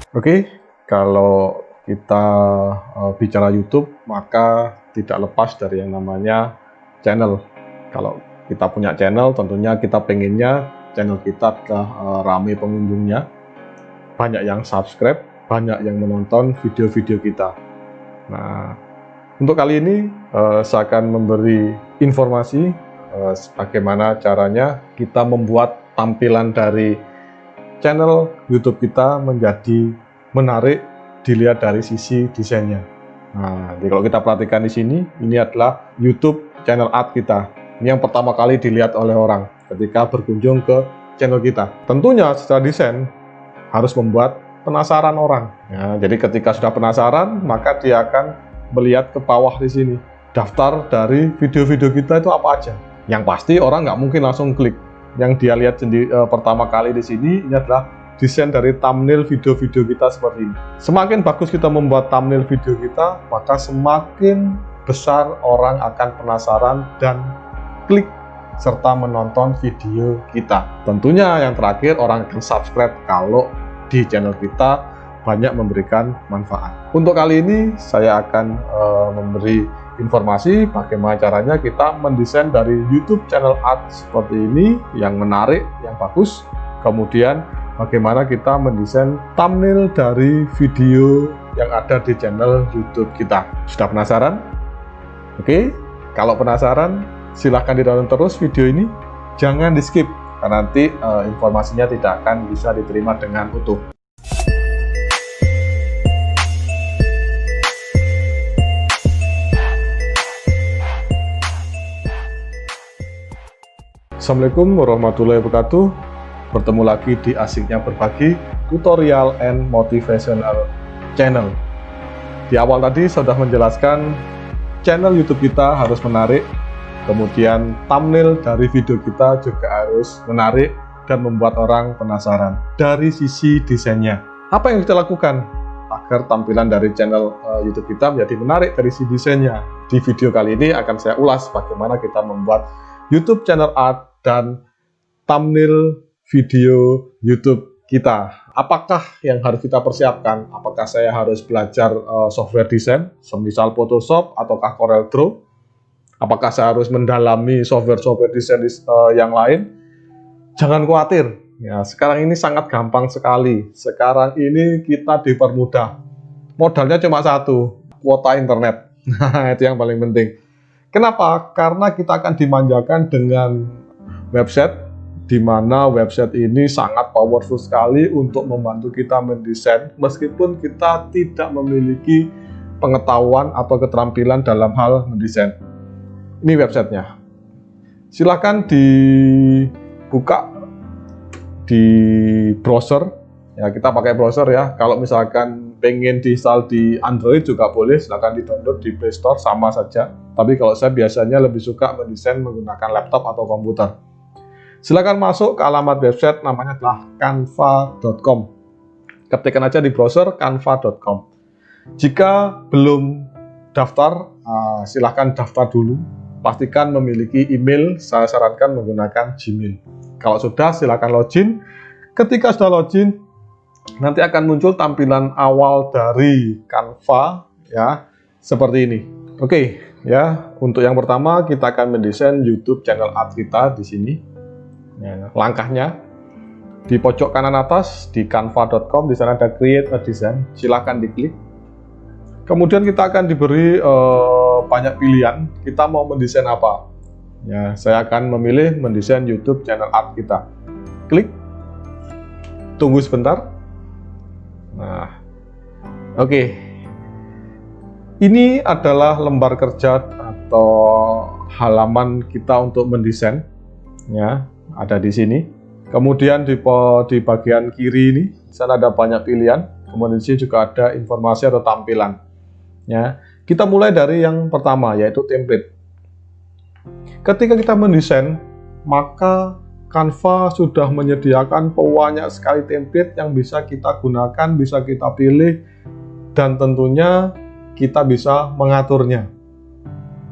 Oke, kalau kita bicara YouTube, maka tidak lepas dari yang namanya channel. Kalau kita punya channel, tentunya kita pengennya channel kita rame pengunjungnya, banyak yang subscribe, banyak yang menonton video-video kita. Nah, untuk kali ini saya akan memberi informasi bagaimana caranya kita membuat tampilan dari channel YouTube kita menjadi menarik dilihat dari sisi desainnya. Nah, jadi kalau kita perhatikan di sini, ini adalah YouTube channel art kita. Ini yang pertama kali dilihat oleh orang ketika berkunjung ke channel kita. Tentunya secara desain harus membuat penasaran orang. Ya, jadi ketika sudah penasaran, maka dia akan melihat ke bawah di sini. Daftar dari video-video kita itu apa aja. Yang pasti orang nggak mungkin langsung klik. Yang dia lihat pertama kali di sini ini adalah desain dari thumbnail video-video kita seperti ini. Semakin bagus kita membuat thumbnail video kita, maka semakin besar orang akan penasaran dan klik serta menonton video kita. Tentunya yang terakhir orang akan subscribe kalau di channel kita banyak memberikan manfaat. Untuk kali ini saya akan memberi informasi bagaimana caranya kita mendesain dari YouTube channel art seperti ini yang menarik, yang bagus. Kemudian bagaimana kita mendesain thumbnail dari video yang ada di channel YouTube kita. Sudah penasaran? Oke, kalau penasaran silahkan ditonton terus video ini. Jangan di skip karena nanti informasinya tidak akan bisa diterima dengan utuh. Assalamualaikum warahmatullahi wabarakatuh. Bertemu lagi di Asiknya Berbagi Tutorial and Motivational Channel. Di awal tadi sudah menjelaskan channel YouTube kita harus menarik, kemudian thumbnail dari video kita juga harus menarik dan membuat orang penasaran dari sisi desainnya. Apa yang kita lakukan agar tampilan dari channel YouTube kita menjadi menarik dari sisi desainnya? Di video kali ini akan saya ulas bagaimana kita membuat YouTube channel art dan thumbnail video YouTube kita. Apakah yang harus kita persiapkan? Apakah saya harus belajar software desain, semisal Photoshop ataukah Corel Draw? Apakah saya harus mendalami software desain yang lain? Jangan khawatir. Ya, sekarang ini sangat gampang sekali. Sekarang ini kita dipermudah. Modalnya cuma satu, kuota internet. Nah, itu yang paling penting. Kenapa? Karena kita akan dimanjakan dengan website, di mana website ini sangat powerful sekali untuk membantu kita mendesain, meskipun kita tidak memiliki pengetahuan atau keterampilan dalam hal mendesain. Ini websitenya. Silahkan dibuka di browser. Ya, kita pakai browser ya. Kalau misalkan pengen diinstal di Android juga boleh, silahkan di-download di Play Store, sama saja. Tapi kalau saya biasanya lebih suka mendesain menggunakan laptop atau komputer. Silakan masuk ke alamat website, namanya adalah canva.com. Ketikkan aja di browser canva.com. Jika belum daftar, silahkan daftar dulu. Pastikan memiliki email, saya sarankan menggunakan Gmail. Kalau sudah, silahkan login. Ketika sudah login, nanti akan muncul tampilan awal dari Canva, ya, seperti ini. Oke, ya, untuk yang pertama kita akan mendesain YouTube channel art kita di sini. Ya, langkahnya di pojok kanan atas di canva.com, di sana ada create a design, silahkan diklik. Kemudian kita akan diberi banyak pilihan, kita mau mendesain apa. Ya, saya akan memilih mendesain YouTube channel art kita. Klik, tunggu sebentar. Nah, oke. Ini adalah lembar kerja atau halaman kita untuk mendesain. Ya, ada di sini. Kemudian di bagian kiri ini, di sana ada banyak pilihan. Kemudian di sini juga ada informasi atau tampilan. Ya, kita mulai dari yang pertama, yaitu template. Ketika kita mendesain, maka Canva sudah menyediakan banyak sekali template yang bisa kita gunakan, bisa kita pilih, dan tentunya kita bisa mengaturnya.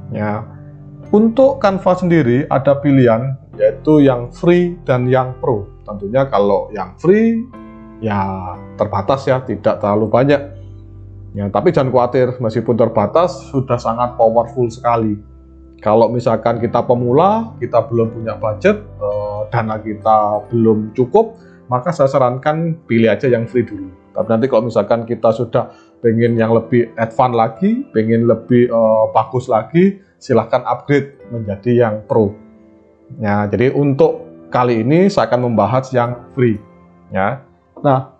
Ya, untuk Canva sendiri ada pilihan, yaitu yang free dan yang pro. Tentunya kalau yang free ya terbatas ya, tidak terlalu banyak. Ya, tapi jangan khawatir, meskipun terbatas sudah sangat powerful sekali. Kalau misalkan kita pemula, kita belum punya budget, dana kita belum cukup, maka saya sarankan pilih aja yang free dulu. Tapi nanti kalau misalkan kita sudah pengen yang lebih advance lagi, pengen lebih bagus lagi, silahkan upgrade menjadi yang pro. Ya, jadi untuk kali ini saya akan membahas yang free. Ya, nah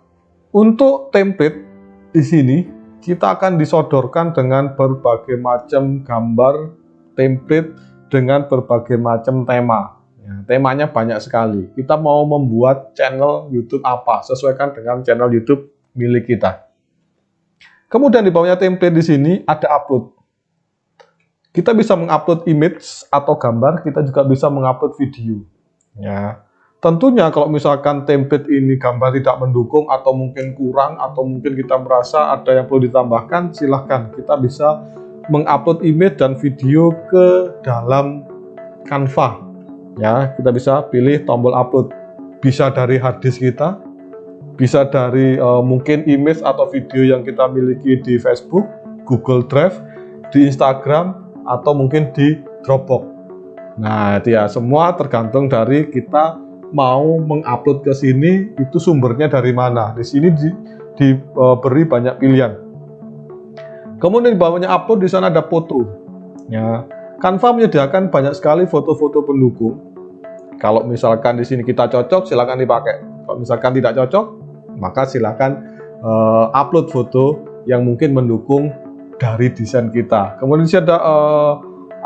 untuk template di sini kita akan disodorkan dengan berbagai macam gambar template dengan berbagai macam tema. Ya, temanya banyak sekali. Kita mau membuat channel YouTube apa, sesuaikan dengan channel YouTube milik kita. Kemudian di bawahnya template di sini ada upload. Kita bisa mengupload image atau gambar, kita juga bisa mengupload video. Ya, tentunya kalau misalkan template ini gambar tidak mendukung atau mungkin kurang atau mungkin kita merasa ada yang perlu ditambahkan, silahkan kita bisa mengupload image dan video ke dalam Canva. Ya, kita bisa pilih tombol upload. Bisa dari hard disk kita, bisa dari mungkin image atau video yang kita miliki di Facebook, Google Drive, di Instagram, atau mungkin di Dropbox. Nah, itu ya, semua tergantung dari kita mau mengupload ke sini, itu sumbernya dari mana. Di sini diberi banyak pilihan. Kemudian di bawahnya upload, di sana ada foto. Ya, Canva menyediakan banyak sekali foto-foto pendukung. Kalau misalkan di sini kita cocok, silakan dipakai. Kalau misalkan tidak cocok, maka silakan upload foto yang mungkin mendukung dari desain kita. Kemudian di sini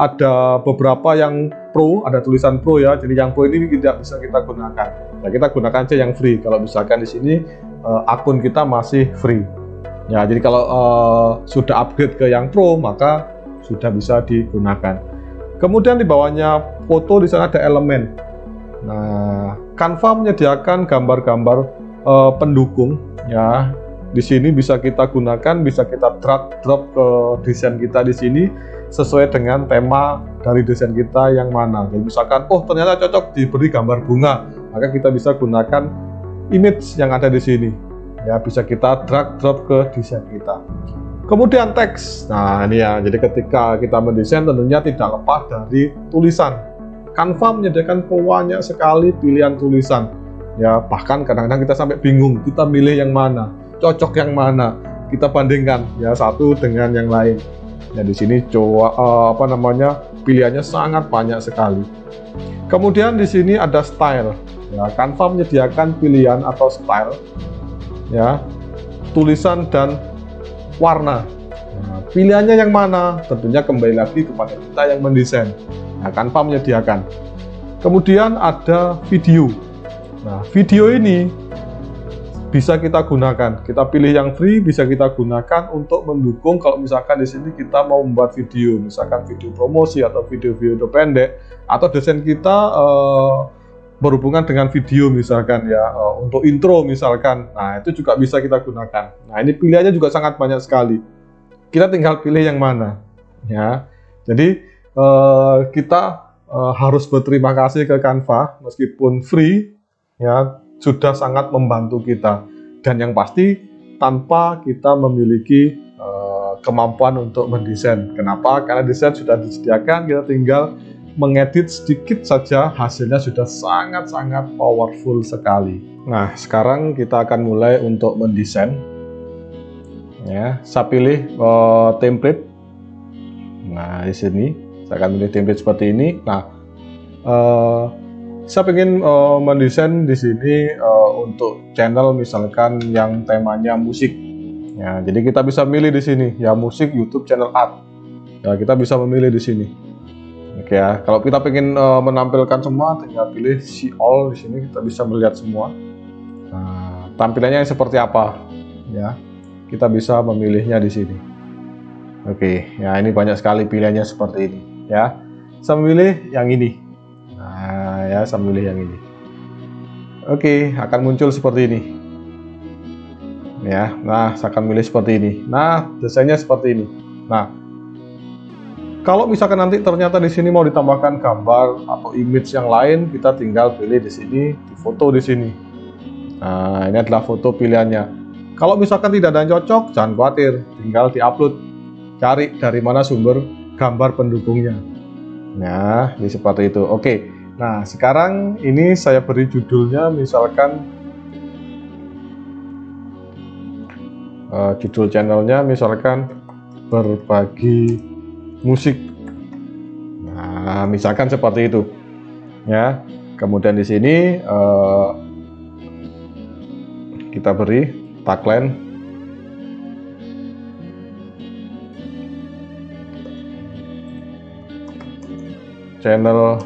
ada beberapa yang pro, ada tulisan pro ya. Jadi yang pro ini tidak bisa kita gunakan. Nah, kita gunakan aja yang free. Kalau misalkan di sini akun kita masih free. Ya, jadi kalau sudah upgrade ke yang pro, maka sudah bisa digunakan. Kemudian di bawahnya foto, di sana ada elemen. Nah, Canva menyediakan gambar-gambar pendukung. Ya, di sini bisa kita gunakan, bisa kita drag drop ke desain kita di sini sesuai dengan tema dari desain kita yang mana. Jadi misalkan, oh ternyata cocok diberi gambar bunga, maka kita bisa gunakan image yang ada di sini. Ya, bisa kita drag drop ke desain kita. Kemudian teks. Nah, ini ya, jadi ketika kita mendesain tentunya tidak lepas dari tulisan. Canva menyediakan banyak sekali pilihan tulisan. Ya, bahkan kadang-kadang kita sampai bingung, kita milih yang mana, cocok yang mana, kita bandingkan ya satu dengan yang lain. Ya, di sini pilihannya sangat banyak sekali. Kemudian di sini ada style. Ya, Canva menyediakan pilihan atau style. Ya, tulisan dan warna. Nah, pilihannya yang mana? Tentunya kembali lagi kepada kita yang mendesain. Nah, Canva menyediakan. Kemudian ada video. Nah, video ini bisa kita gunakan. Kita pilih yang free, bisa kita gunakan untuk mendukung kalau misalkan di sini kita mau membuat video, misalkan video promosi atau video-video pendek, atau desain kita berhubungan dengan video misalkan ya, untuk intro misalkan. Nah, itu juga bisa kita gunakan. Nah, ini pilihannya juga sangat banyak sekali. Kita tinggal pilih yang mana. Ya, jadi kita harus berterima kasih ke Canva meskipun free, ya sudah sangat membantu kita. Dan yang pasti tanpa kita memiliki kemampuan untuk mendesain. Kenapa? Karena desain sudah disediakan, kita tinggal mengedit sedikit saja, hasilnya sudah sangat-sangat powerful sekali. Nah, sekarang kita akan mulai untuk mendesain. Ya, saya pilih template. Nah, di sini saya akan pilih template seperti ini. Nah, saya ingin mendesain di sini untuk channel misalkan yang temanya musik. Ya, jadi kita bisa milih di sini ya, musik, YouTube, channel art. Ya, kita bisa memilih di sini. Oke ya, kalau kita ingin menampilkan semua, tinggal pilih see all di sini, kita bisa melihat semua. Nah, tampilannya seperti apa? Ya, kita bisa memilihnya di sini. Oke, ya ini banyak sekali pilihannya seperti ini. Ya, saya memilih yang ini. Nah, ya saya memilih yang ini. Oke, akan muncul seperti ini. Ya, nah saya akan milih seperti ini. Nah, desainnya seperti ini. Nah, kalau misalkan nanti ternyata di sini mau ditambahkan gambar atau image yang lain, kita tinggal pilih di sini, di foto di sini. Nah, ini adalah foto pilihannya. Kalau misalkan tidak ada yang cocok, jangan khawatir, tinggal diupload. Cari dari mana sumber gambar pendukungnya. Nah, ini seperti itu. Oke. Nah, sekarang ini saya beri judulnya, misalkan judul channelnya misalkan berbagi musik. Nah, misalkan seperti itu. Ya. Kemudian di sini kita beri tagline channel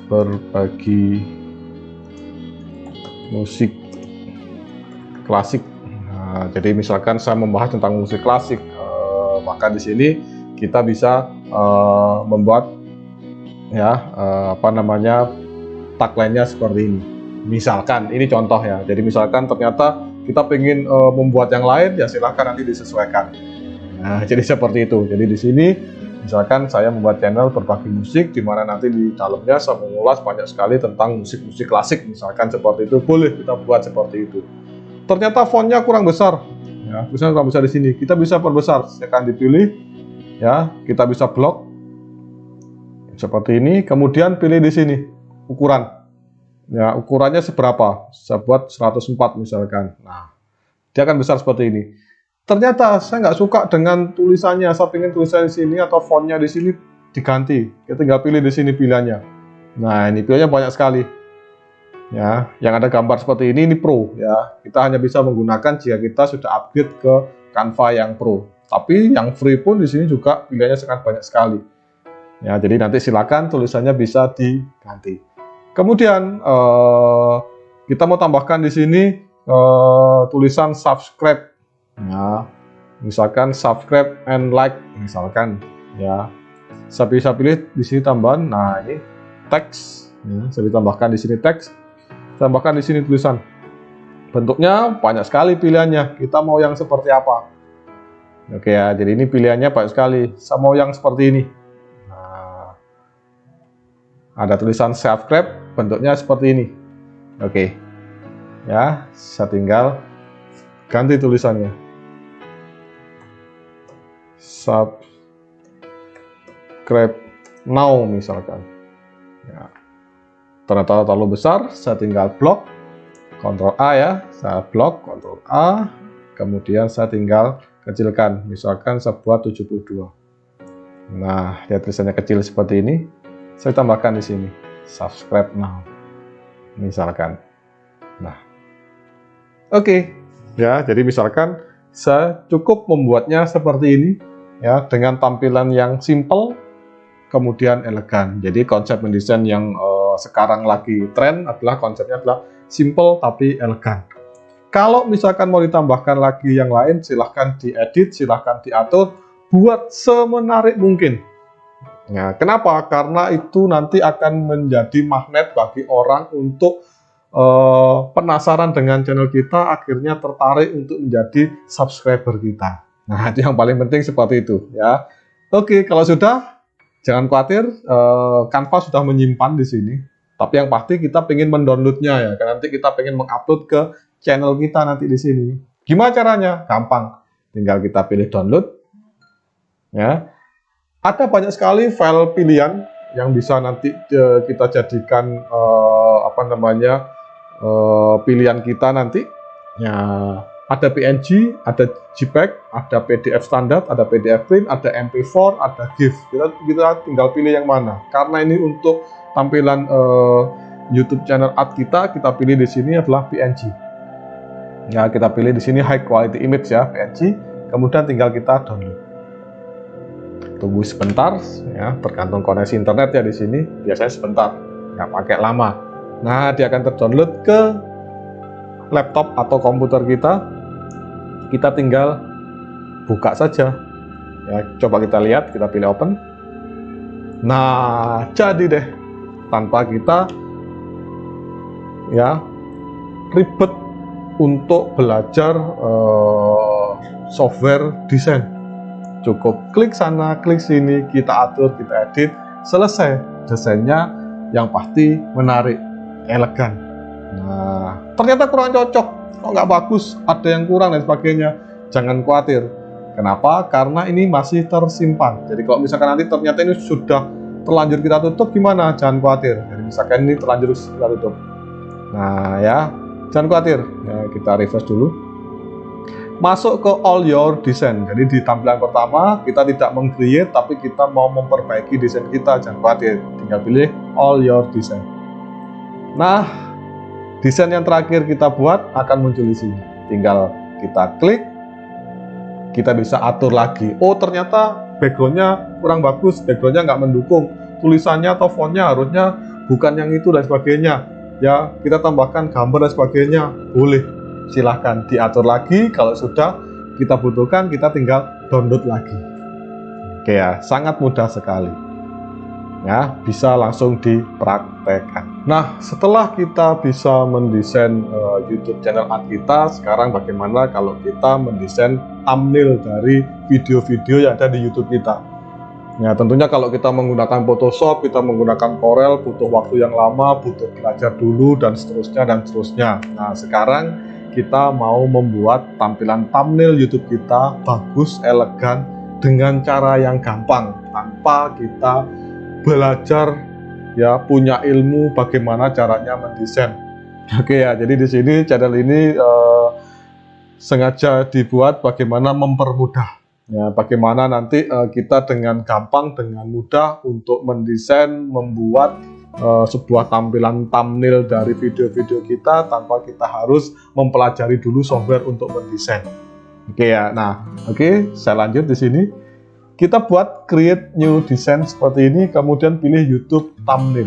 berbagi musik klasik. Nah, jadi misalkan saya membahas tentang musik klasik, maka di sini kita bisa membuat ya tagline-nya seperti ini. Misalkan ini contoh ya. Jadi misalkan ternyata kita pengen membuat yang lain, ya silahkan nanti disesuaikan. Nah, jadi seperti itu. Jadi di sini misalkan saya membuat channel berbagi musik, di mana nanti di dalamnya saya mengulas banyak sekali tentang musik-musik klasik, misalkan seperti itu, boleh kita buat seperti itu. Ternyata fontnya kurang besar, ya, misalnya kurang besar di sini, kita bisa perbesar, akan dipilih, ya, kita bisa blok seperti ini, kemudian pilih di sini ukuran, ya, ukurannya seberapa, saya buat 104 misalkan. Nah, dia akan besar seperti ini. Ternyata saya nggak suka dengan tulisannya, saya ingin tulisannya di sini atau fontnya di sini diganti. Kita tinggal pilih di sini pilihannya. Nah, ini pilihannya banyak sekali. Ya, yang ada gambar seperti ini Pro ya. Kita hanya bisa menggunakan jika kita sudah upgrade ke Canva yang Pro. Tapi yang free pun di sini juga pilihannya sangat banyak sekali. Ya, jadi nanti silakan tulisannya bisa diganti. Kemudian kita mau tambahkan di sini tulisan subscribe. Ya, misalkan subscribe and like, misalkan ya, saya bisa pilih di sini tambahan. Nah, ini teks, ya, saya ditambahkan di sini teks, tambahkan di sini tulisan. Bentuknya banyak sekali pilihannya. Kita mau yang seperti apa? Oke ya, jadi ini pilihannya banyak sekali. Saya mau yang seperti ini. Nah, ada tulisan subscribe, bentuknya seperti ini. Oke, ya, saya tinggal ganti tulisannya. Subscribe now misalkan ya. Ternyata terlalu besar, saya tinggal blok, Ctrl A ya, saya blok, Ctrl A, kemudian saya tinggal kecilkan, misalkan saya buat 72. Nah, lihat tulisannya kecil seperti ini, saya tambahkan di sini subscribe now misalkan. Nah, oke. Ya, jadi misalkan saya cukup membuatnya seperti ini ya, dengan tampilan yang simple kemudian elegan. Jadi konsep mendesain yang sekarang lagi tren adalah konsepnya adalah simple tapi elegan. Kalau misalkan mau ditambahkan lagi yang lain, silahkan diedit, silahkan diatur, buat semenarik mungkin. Ya, kenapa? Karena itu nanti akan menjadi magnet bagi orang untuk penasaran dengan channel kita, akhirnya tertarik untuk menjadi subscriber kita. Nah, itu yang paling penting seperti itu ya. Oke, kalau sudah, jangan khawatir, Canva sudah menyimpan di sini. Tapi yang pasti kita pengen mendownloadnya ya, karena nanti kita pengen mengupload ke channel kita nanti di sini. Gimana caranya? Gampang, tinggal kita pilih download. Ya, ada banyak sekali file pilihan yang bisa nanti kita jadikan pilihan kita nanti. Ya, ada PNG, ada JPEG, ada PDF standar, ada PDF print, ada MP4, ada GIF. Kita tinggal pilih yang mana. Karena ini untuk tampilan YouTube channel art kita pilih di sini adalah PNG. Ya, kita pilih di sini high quality image ya, PNG. Kemudian tinggal kita download. Tunggu sebentar ya, tergantung koneksi internet ya di sini. Biasanya sebentar, nggak pakai lama. Nah, dia akan terdownload ke laptop atau komputer kita. Kita tinggal buka saja. Ya, coba kita lihat, kita pilih open. Nah, jadi deh, tanpa kita ya ribet untuk belajar software desain. Cukup klik sana, klik sini, kita atur, kita edit, selesai. Desainnya yang pasti menarik, elegan. Nah, ternyata kurang cocok, kok nggak bagus, ada yang kurang dan sebagainya. Jangan khawatir. Kenapa? Karena ini masih tersimpan. Jadi kalau misalkan nanti ternyata ini sudah terlanjur kita tutup, gimana? Jangan khawatir. Jadi misalkan ini terlanjur kita tutup. Nah ya, jangan khawatir. Ya, kita refresh dulu. Masuk ke all your design. Jadi di tampilan pertama kita tidak meng-create, tapi kita mau memperbaiki desain kita. Jangan khawatir, tinggal pilih all your design. Nah, desain yang terakhir kita buat akan muncul di sini. Tinggal kita klik, kita bisa atur lagi. Oh ternyata backgroundnya kurang bagus, backgroundnya nggak mendukung, tulisannya atau fontnya harusnya bukan yang itu dan sebagainya. Ya kita tambahkan gambar dan sebagainya, boleh. Silahkan diatur lagi. Kalau sudah kita butuhkan, kita tinggal download lagi. Oke ya, sangat mudah sekali. Ya, bisa langsung dipraktekkan. Nah, setelah kita bisa mendesain YouTube channel ad kita, sekarang bagaimana kalau kita mendesain thumbnail dari video-video yang ada di YouTube kita? Ya, tentunya kalau kita menggunakan Photoshop, kita menggunakan Corel, butuh waktu yang lama, butuh belajar dulu, dan seterusnya, dan seterusnya. Nah, sekarang kita mau membuat tampilan thumbnail YouTube kita bagus, elegan, dengan cara yang gampang, tanpa kita belajar ya, punya ilmu bagaimana caranya mendesain. Oke ya, jadi di sini channel ini sengaja dibuat bagaimana mempermudah. Ya, bagaimana nanti kita dengan gampang, dengan mudah untuk mendesain, membuat sebuah tampilan thumbnail dari video-video kita tanpa kita harus mempelajari dulu software untuk mendesain. Oke ya, nah oke, saya lanjut di sini. Kita buat create new design seperti ini, kemudian pilih YouTube thumbnail.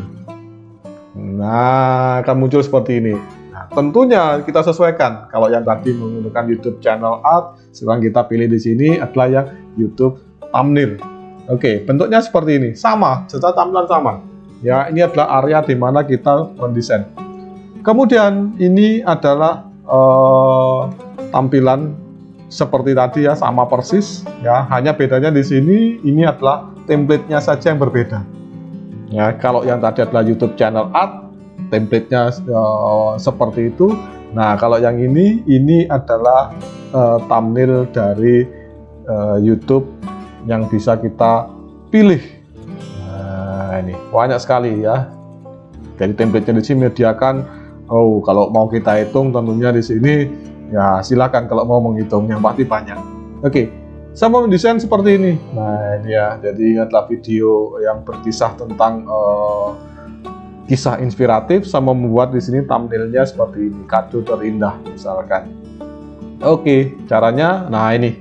Nah, akan muncul seperti ini. Nah, tentunya kita sesuaikan. Kalau yang tadi menggunakan YouTube channel ad, sekarang kita pilih di sini adalah yang YouTube thumbnail. Oke, bentuknya seperti ini, sama, secara tampilan sama. Ya, ini adalah area di mana kita mendesain. Kemudian ini adalah tampilan seperti tadi ya, sama persis ya, hanya bedanya di sini ini adalah template-nya saja yang berbeda. Ya, kalau yang tadi adalah YouTube channel ad, template-nya seperti itu. Nah, kalau yang ini adalah thumbnail dari YouTube yang bisa kita pilih. Nah, ini banyak sekali ya. Jadi template-nya di sini menyediakan. Oh, kalau mau kita hitung tentunya di sini ya silakan kalau mau menghitung, yang pasti banyak. Oke, saya mau mendesain seperti ini. Nah ini ya, jadi ingatlah video yang berkisah tentang kisah inspiratif, sama membuat di sini thumbnailnya seperti ini, kado terindah misalkan. Oke, caranya, nah ini,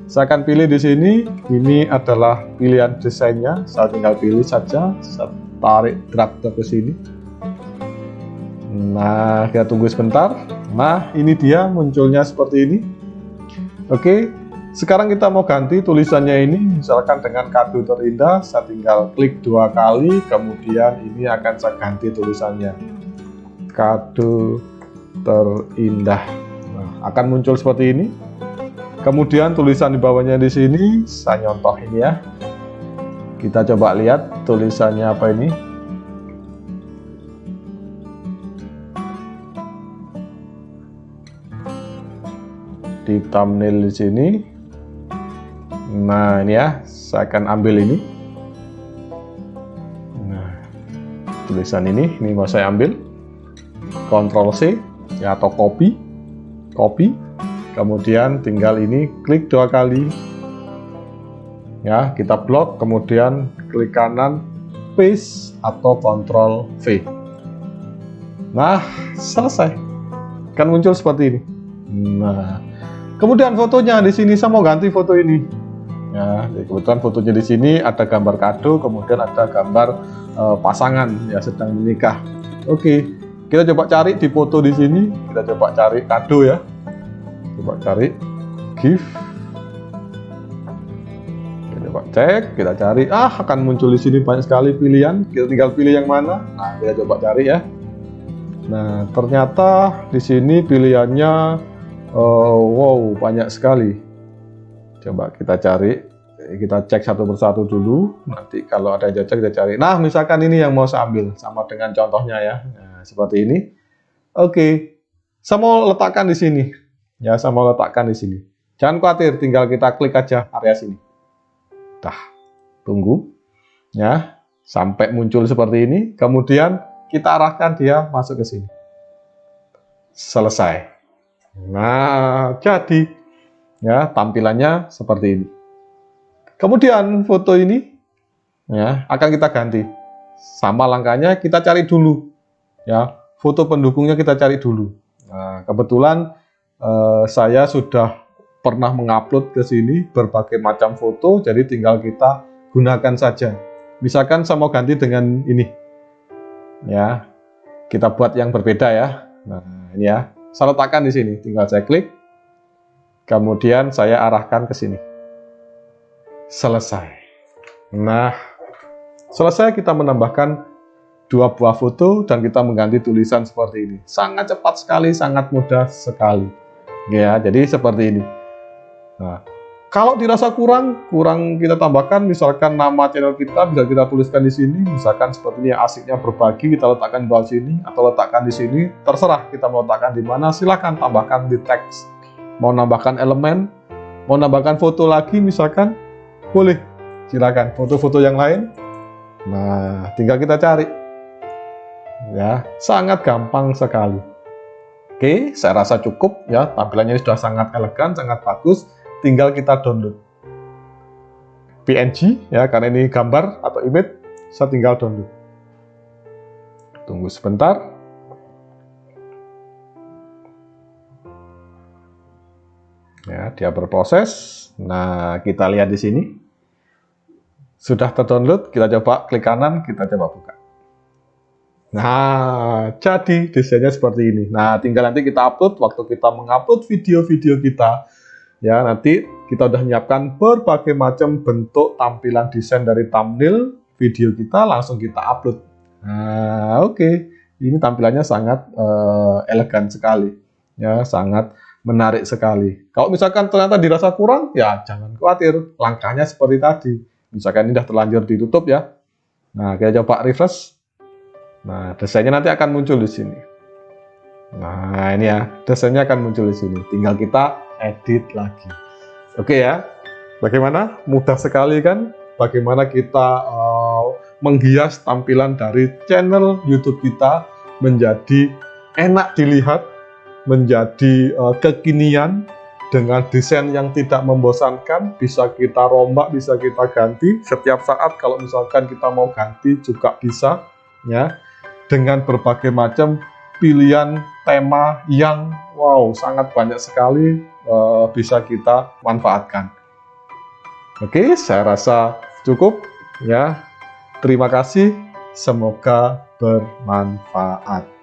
saya akan pilih di sini. Ini adalah pilihan desainnya. Saya tinggal pilih saja, saya tarik drag ke sini. Nah, kita tunggu sebentar. Nah, ini dia munculnya seperti ini. Oke, sekarang kita mau ganti tulisannya ini, misalkan dengan kado terindah. Saya tinggal klik 2 kali, kemudian ini akan saya ganti tulisannya, kado terindah. Nah, akan muncul seperti ini. Kemudian tulisan di bawahnya di sini, saya nyontoh ini ya. Kita coba lihat tulisannya apa ini. Di thumbnail di sini. Nah, ini ya, saya akan ambil ini. Nah, tulisan ini mau saya ambil. Ctrl C ya, atau copy. Kemudian tinggal ini klik 2 kali. Ya, kita blok, kemudian klik kanan paste atau Ctrl V. Nah, selesai. Kan muncul seperti ini. Nah, kemudian fotonya di sini, saya mau ganti foto ini. Ya, kebetulan fotonya di sini ada gambar kado, kemudian ada gambar pasangan ya sedang menikah. Oke, kita coba cari di foto di sini. Kita coba cari kado ya. Coba cari gift. Kita coba cek, kita cari. Akan muncul di sini banyak sekali pilihan. Kita tinggal pilih yang mana. Nah, kita coba cari ya. Nah, ternyata di sini pilihannya wow, banyak sekali. Coba kita cari, kita cek satu persatu dulu. Nanti kalau ada yang cocok kita cari. Nah, misalkan ini yang mau saya ambil, sama dengan contohnya ya. Nah, seperti ini. Oke, saya mau letakkan di sini. Ya, saya mau letakkan di sini. Jangan khawatir, tinggal kita klik aja area sini. Dah, tunggu. Ya, sampai muncul seperti ini. Kemudian kita arahkan dia masuk ke sini. Selesai. Nah, jadi ya tampilannya seperti ini. Kemudian foto ini ya akan kita ganti. Sama langkahnya kita cari dulu. Ya, foto pendukungnya kita cari dulu. Nah, kebetulan saya sudah pernah mengupload ke sini berbagai macam foto, jadi tinggal kita gunakan saja. Misalkan saya mau ganti dengan ini. Ya, kita buat yang berbeda ya. Nah, ini ya. Saya letakkan di sini, tinggal saya klik. Kemudian saya arahkan ke sini. Selesai. Nah, selesai kita menambahkan 2 buah foto dan kita mengganti tulisan seperti ini. Sangat cepat sekali, sangat mudah sekali. Ya, jadi seperti ini. Nah, kalau dirasa kurang kita tambahkan misalkan nama channel kita bisa kita tuliskan di sini, misalkan seperti ini asiknya berbagi kita letakkan di bawah sini atau letakkan di sini, terserah kita mau letakkan di mana, silahkan tambahkan di teks. Mau nambahkan elemen, mau nambahkan foto lagi misalkan, boleh, silakan foto-foto yang lain. Nah, tinggal kita cari. Ya, sangat gampang sekali. Oke, saya rasa cukup ya, tampilannya sudah sangat elegan, sangat bagus. Tinggal kita download PNG ya, karena ini gambar atau image, saya tinggal download. Tunggu sebentar. Ya, dia berproses. Nah, kita lihat di sini. Sudah terdownload, kita coba klik kanan, kita coba buka. Nah, jadi desainnya seperti ini. Nah, tinggal nanti kita upload, waktu kita mengupload video-video kita, ya nanti kita udah menyiapkan berbagai macam bentuk tampilan desain dari thumbnail video kita, langsung kita upload. Nah, oke. Ini tampilannya sangat elegan sekali. Ya, sangat menarik sekali. Kalau misalkan ternyata dirasa kurang, ya jangan khawatir. Langkahnya seperti tadi. Misalkan ini sudah terlanjur ditutup ya. Nah, kita coba refresh. Nah, desainnya nanti akan muncul di sini. Nah, ini ya, desainnya akan muncul di sini. Tinggal kita edit lagi. Oke ya. Bagaimana? Mudah sekali kan? Bagaimana kita menghias tampilan dari channel YouTube kita menjadi enak dilihat, menjadi kekinian dengan desain yang tidak membosankan, bisa kita rombak, bisa kita ganti setiap saat. Kalau misalkan kita mau ganti juga bisa ya, dengan berbagai macam pilihan tema yang wow sangat banyak sekali bisa kita manfaatkan. Oke, saya rasa cukup ya. Terima kasih, semoga bermanfaat.